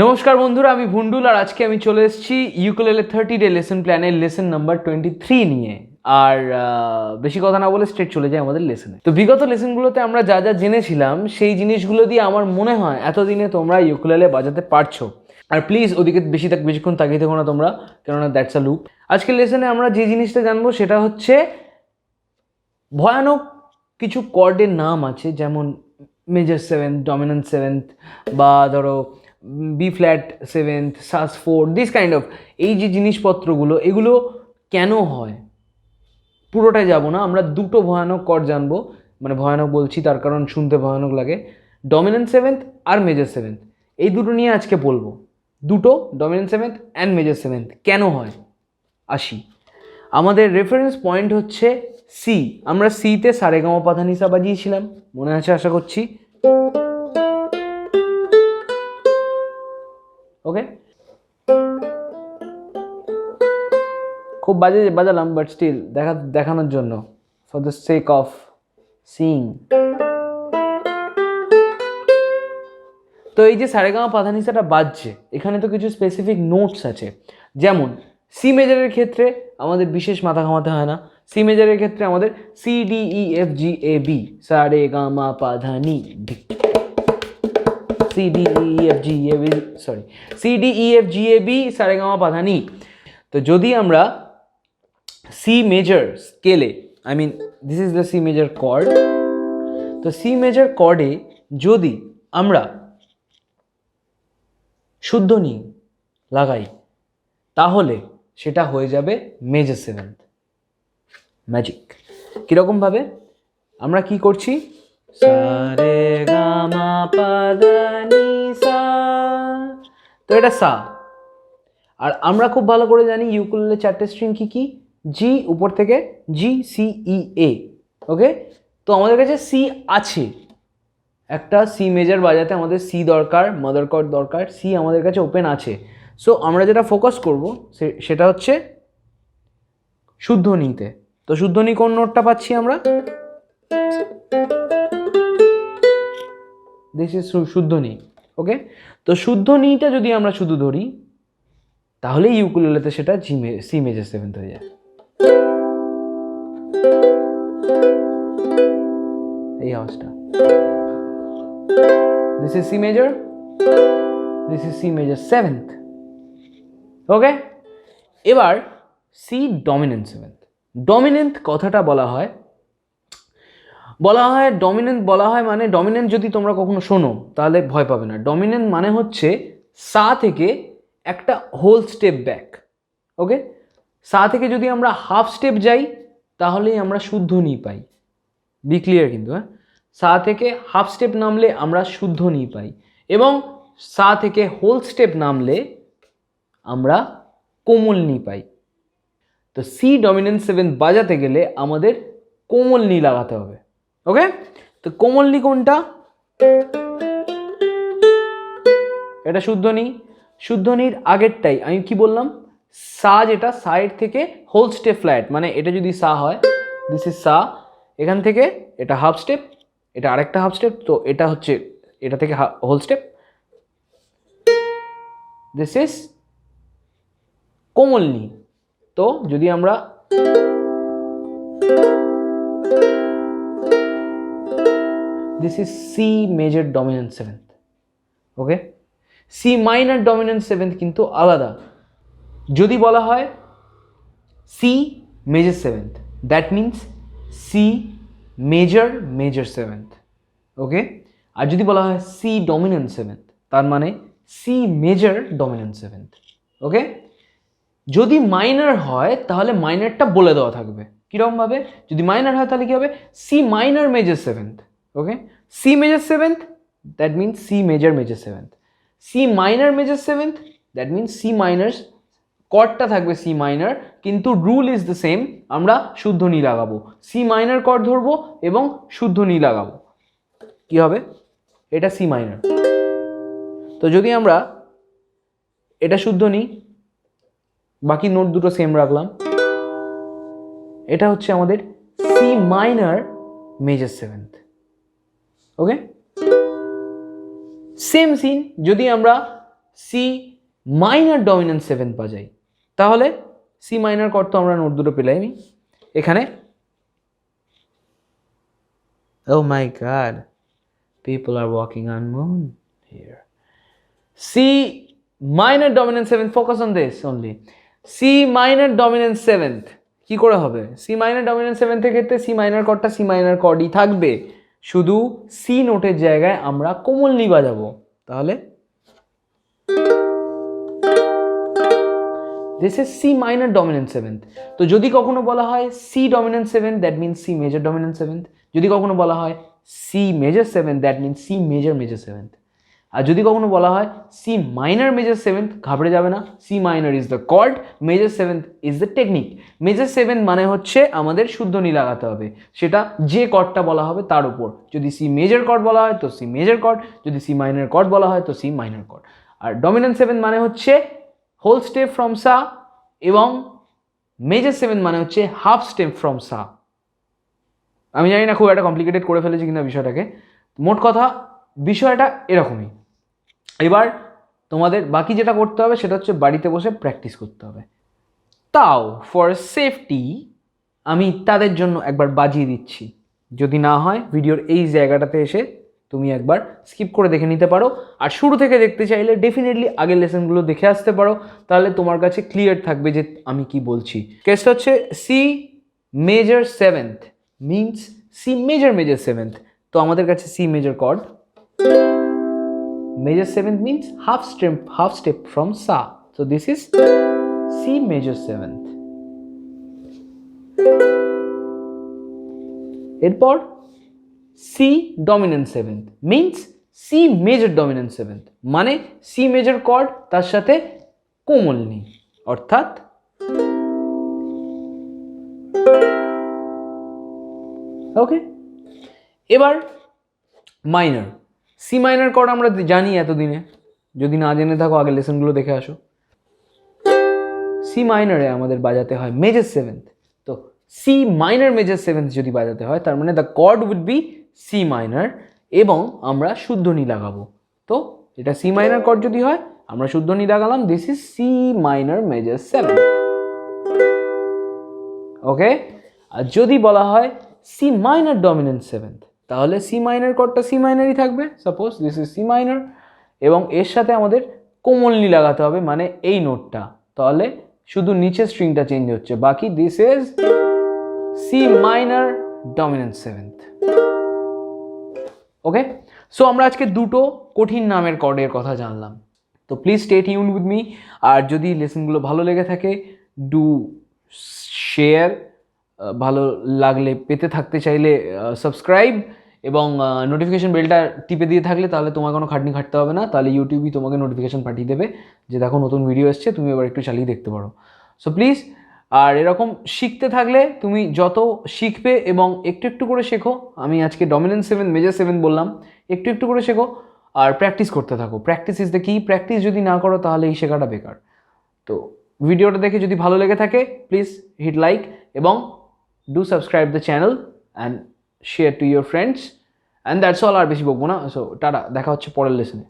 নমস্কার বন্ধুরা, আমি ভুন্ডুল আর আজকে আমি চলে এসেছি ইউকুলেলে 30 ডে লেসন প্ল্যানের লেসন নাম্বার 23 নিয়ে। আর বেশি কথা না বলে স্ট্রেট চলে যায় আমাদের লেসনে। তো বিগত লেসনগুলোতে আমরা যা যা জেনেছিলাম সেই জিনিসগুলো দিয়ে আমার মনে হয় এতদিনে তোমরা ইউকুলেলে বাজাতে পারছো। আর প্লিজ ওদিকে বেশিক্ষণ তাকিয়ে থেকো না তোমরা, কেননা দ্যাটস আ লুপ। আজকের লেসনে আমরা যে জিনিসটা জানবো সেটা হচ্ছে ভয়ানক কিছু কর্ডের নাম আছে, যেমন মেজর সেভেন্থ, ডমিনেন্ট সেভেন্থ, বা ধরো B flat seventh, sus four, this kind of. এই যে জিনিসপত্রগুলো এগুলো কেন হয় পুরোটাই যাব না, আমরা দুটো ভয়ানক কর্ড জানবো। মানে ভয়ানক বলছি তার কারণ শুনতে ভয়ানক লাগে। ডমিনেন্ট সেভেন্থ আর মেজর সেভেন্থ, এই দুটো নিয়ে আজকে বলবো। দুটো dominant seventh and major seventh কেন হয় আসি। আমাদের রেফারেন্স পয়েন্ট হচ্ছে সি। আমরা সিতে সারেগামা পাধানিসা বাজিয়েছিলাম, মনে আছে আশা করছি। ওকে, খুব বাজে বাজালাম, বাট স্টিল দেখানোর জন্য, for the sake of seeing. তো এই যে সারেগামা পাধানিসাটা বাজছে, এখানে তো কিছু স্পেসিফিক নোটস আছে। যেমন সি মেজারের ক্ষেত্রে আমাদের বিশেষ মাথা ঘামাতে হয় না। সি মেজারের ক্ষেত্রে আমাদের C D E F G A B, সারেগামা পাধানি, C D E F G A B, sorry, C D E F G A B, সারেগামা পাধানি। তো যদি আমরা সি মেজর স্কেলে, I mean this is the C major chord, তো C major কর্ডে যদি আমরা শুদ্ধ নি লাগাই তাহলে সেটা হয়ে যাবে মেজর সেভেন্থ। ম্যাজিক কিরকম ভাবে? আমরা কি করছি, সারেগামা পাধানি সা, তো এটা সা। আর আমরা খুব ভালো করে জানি ইউকুলেলে চারটে স্ট্রিং কি কি, জি উপর থেকে, জি সি ই এ। ওকে, তো আমাদের কাছে সি আছে, একটা সি মেজর বাজাতে আমাদের সি দরকার, মাদার কর্ড দরকার, সি আমাদের কাছে ওপেন আছে। সো আমরা যেটা ফোকাস করব সেটা হচ্ছে শুদ্ধ নিতে। তো শুদ্ধ নি কোন নোটটা পাচ্ছি আমরা, দিস ইজ শুদ্ধ নি। ওকে, তো শুদ্ধ নিটা যদি আমরা শুধু ধরি তাহলে ইউকুলেলেতে সেটা সি মেজর সেভেন্থ হয়ে যায়। এই আওয়াজটা, this is C major, this is C major 7th. ওকে, এবার C dominant 7th। ডমিনেন্ট কথাটা বলা হয় ডমিনেন্ট বলা হয় মানে, ডমিনেন্ট যদি তোমরা কখনো শোনো তাহলে ভয় পাবে না। ডমিনেন্ট মানে হচ্ছে সা থেকে একটা হোল স্টেপ ব্যাক। ওকে, সা থেকে যদি আমরা হাফ স্টেপ যাই তাহলেই আমরা শুদ্ধ নি পাই। বি ক্লিয়ার কিন্তু, হ্যাঁ, সা থেকে হাফ স্টেপ নামলে আমরা শুদ্ধ নি পাই, এবং সা থেকে হোল স্টেপ নামলে আমরা কোমল নি পাই। তো সি ডমিনেন্ট সেভেন্থ বাজাতে গেলে আমাদের কোমল নি লাগাতে হবে। ওকে, তো কোমল নি কোনটা, এটা শুদ্ধ নি। শুদ্ধ নির আগেরটাই আমি কি বললাম, সা, যেটা সাইড থেকে হোল স্টেপ ফ্ল্যাট, মানে এটা যদি সা হয়, দিস ইজ সা, এখান থেকে এটা হাফ স্টেপ, এটা আরেকটা হাফ স্টেপ, তো এটা হচ্ছে এটা থেকে হোল স্টেপ, দিস ইজ কোমল নি। তো যদি আমরা this is C major dominant seventh. Okay, C minor dominant seventh কিন্তু আলাদা। যদি বলা হয় C major seventh, that means C major major seventh. Okay, আর যদি বলা হয় সি ডমিনেন্ট সেভেন্থ, তার মানে C major dominant seventh. Okay, যদি মাইনর হয় তাহলে মাইনরটা বলে দেওয়া থাকবে। কিরকম ভাবে? যদি মাইনর হয় তাহলে কি হবে, C minor major seventh. Okay, C major seventh, that means C major major seventh. C minor major seventh, that means C minor, কর্ডটা থাকবে সি মাইনর, কিন্তু রুল ইজ দ্য সেম, আমরা শুদ্ধ নি লাগাবো। সি মাইনর কর্ড ধরবো এবং শুদ্ধ নি লাগাবো। কি হবে, এটা সি মাইনর। তো যদি আমরা এটা শুদ্ধ নি, বাকি নোট দুটো সেম রাখলাম, এটা হচ্ছে আমাদের সি মাইনর মেজর সেভেন্থ। ওকে, সেম সিন যদি আমরা সি মাইনার ডমিনেন্ট সেভেন্থ বাজাই, তাহলে সি মাইনার কর্ড তো আমরা নোট দুটো পেলামই এখানে। Oh my god, people are walking on moon here. C minor dominant seventh, focus on this only. C minor dominant seventh কি করে হবে? C minor dominant seventh এর ক্ষেত্রে C minor কর্ডটা C minor কর্ডই থাকবে, শুধু C নোটের জায়গায় আমরা কোমলনি বাজাবো। তাহলে this is C minor dominant seventh. তো যদি কখনো বলা হয় C dominant seventh, that means C major dominant seventh. যদি কখনো বলা হয় C major seventh, that means C major major seventh. আর যদি কখনো বলা হয় C minor major seventh, ঘাবড়ে যাবে না, C minor is the chord, major seventh is the technique. major seventh মানে হচ্ছে আমাদের শুদ্ধনি লাগাতে হবে, সেটা যে কর্ডটা বলা হবে তার উপর। যদি C major chord বলা হয় তো C major chord, যদি C minor chord বলা হয় তো C minor chord। আর dominant seventh মানে হচ্ছে হোল স্টেপ ফ্রম সা, এবং মেজর সেভেন মানে হচ্ছে হাফ স্টেপ ফ্রম সা। আমি জানি না খুব একটা কমপ্লিকেটেড করে ফেলেছি কিনা বিষয়টাকে, মোট কথা বিষয়টা এরকমই। এবার তোমাদের বাকি যেটা করতে হবে সেটা হচ্ছে বাড়িতে বসে প্র্যাকটিস করতে হবে। তাও ফর সেফটি আমি তাদের জন্য একবার বাজিয়ে দিচ্ছি, যদি না হয় ভিডিওর এই জায়গাটাতে এসে তুমি একবার স্কিপ করে দেখে নিতে পারো, আর শুরু থেকে দেখতে চাইলে ডেফিনেটলি আগের লেসনগুলো দেখে আসতে পারো, তাহলে তোমার কাছে ক্লিয়ার থাকবে যে আমি কি বলছি। কেসটা হচ্ছে C major seventh means C major major seventh. তো আমাদের কাছে C major chord, major seventh means half step from সা, so this is C major seventh. এরপর C dominant seventh means C major dominant seventh, মানে C major chord তার সাথে কোমলনি, অর্থাৎ ওকে। এবার মাইনর, C minor chord আমরা জানি এতদিনে, যদি না জেনে থাকো আগের লেসনগুলো দেখে আসো। C মাইনরে আমাদের বাজাতে হয় মেজর সেভেন্থ, তো C minor major seventh যদি বাজাতে হয় তার মানে the chord would be C minor, এবং আমরা শুদ্ধনি লাগাবো। তো এটা C minor chord যদি হয় আমরা শুদ্ধনি লাগালাম, this is C minor major seventh, ওকে। আর যদি বলা হয় C minor dominant seventh, তাহলে C minor chordটা C minorই থাকবে, suppose this is C minor, এবং এর সাথে আমাদের কোমলনি লাগাতে হবে, মানে এই নোটটা, তাহলে শুধু নিচের স্ট্রিংটা চেঞ্জ হচ্ছে, বাকি this is C minor dominant seventh, okay. So আমরা আজকে দুটো কঠিন নামের কর্ডের কথা জানলাম। তো please stay tuned with me, আর যদি লেসনগুলো ভালো লেগে থাকে ডু শেয়ার, ভালো লাগলে পেতে থাকতে চাইলে সাবস্ক্রাইব, এবং নোটিফিকেশন বেলটা টিপে দিয়ে থাকলে তাহলে তোমার কোনো খাটনি খাটতে হবে না, তাহলে ইউটিউবই তোমাকে নোটিফিকেশন পাঠিয়ে দেবে যে দেখো নতুন ভিডিও এসছে, তুমি এবার একটু চালিয়ে দেখতে পারো। সো প্লিজ, আর এরকম শিখতে থাকলে তুমি যত শিখবে এবং একটু একটু করে শেখো, আমি আজকে ডমিনেন্ট সেভেন মেজর সেভেন বললাম, একটু একটু করে শেখো আর প্র্যাকটিস করতে থাকো। প্র্যাকটিস ইজ দ্য কি, প্র্যাকটিস যদি না করো তাহলে এই শেখাটা বেকার। তো ভিডিওটা দেখে যদি ভালো লেগে থাকে প্লিজ হিট লাইক, এবং do subscribe the channel and share to your friends, and that's all. আর বেশি বকবো না, সো টাটা, দেখা হচ্ছে পরের লেসনে।